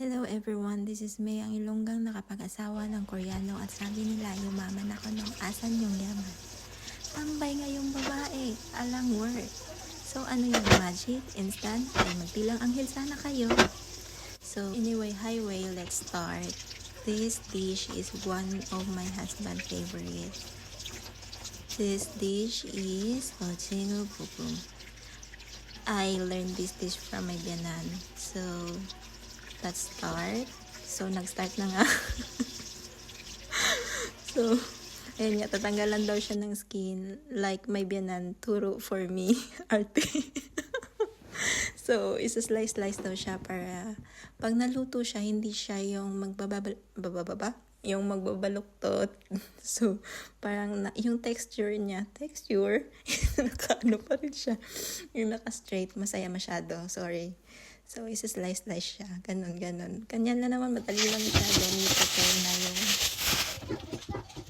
Hello everyone, this is May, ang Ilonggang nakapag-asawa ng Koreano at sabi nila yumaman ako nung asan yung yaman. Tambay ngayong babae, alang word. So ano yung magic? Instant? Ay magbilang anghel sana kayo. So anyway, highway, let's start. This dish is one of my husband's favorite. This dish is Ochino Bubum. I learned this dish from my biyanan. So let's start. So, nag-start na nga. So, ayun nga, tatanggalan daw siya ng skin. Like, may biyanan, turo for me. Arte. So, isa-slice-slice daw siya para pag naluto siya, hindi siya yung yung magbabaluktot. So, parang yung texture niya, nakaano pa rin siya. Yung naka-straight, masaya masyado. Sorry. So, isa-slice-slice siya. Ganon. Ganyan na naman, madali lang siya. Then, i-prepare na yung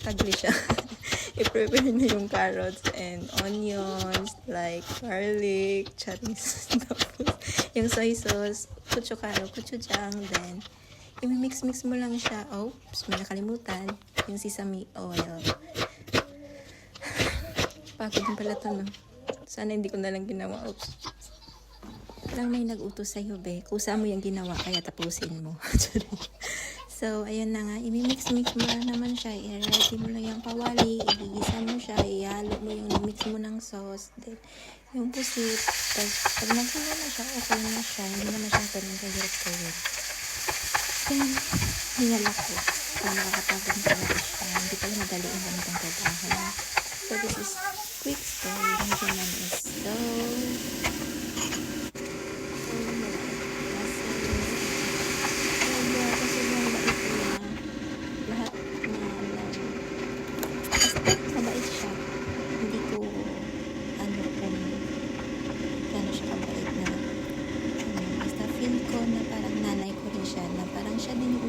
tagli siya. I-prepare na yung carrots and onions, like garlic, charis, yung soy sauce, gochujang, then, i-mix-mix mo lang siya. Oops, may nakalimutan. Yung sesame oil. Pagod din pala to, no? Sana hindi ko na lang ginawa. Oops. Lang may nag-utos sa'yo, be. Kusa mo yung ginawa, kaya tapusin mo. So, ayun na nga. I-mix-mix mo na naman siya. I-ready mo lang yung kawali. Igigisa mo siya. Ihalo mo yung mix mo ng sauce. Then, yung pusit. Tapos, pag nagsalo na siya, okay na siya. Hindi naman siya ganun kahirap-kahirap. Then, hingal ako. Kung nakakapagod talaga siya. Hindi pala madali ang ganitong trabaho. So, this is quick story. Yung naman is so... Mabait siya. Hindi ko kung gano'n siya kabait na basta feel ko na parang nanay ko rin siya, na parang siya din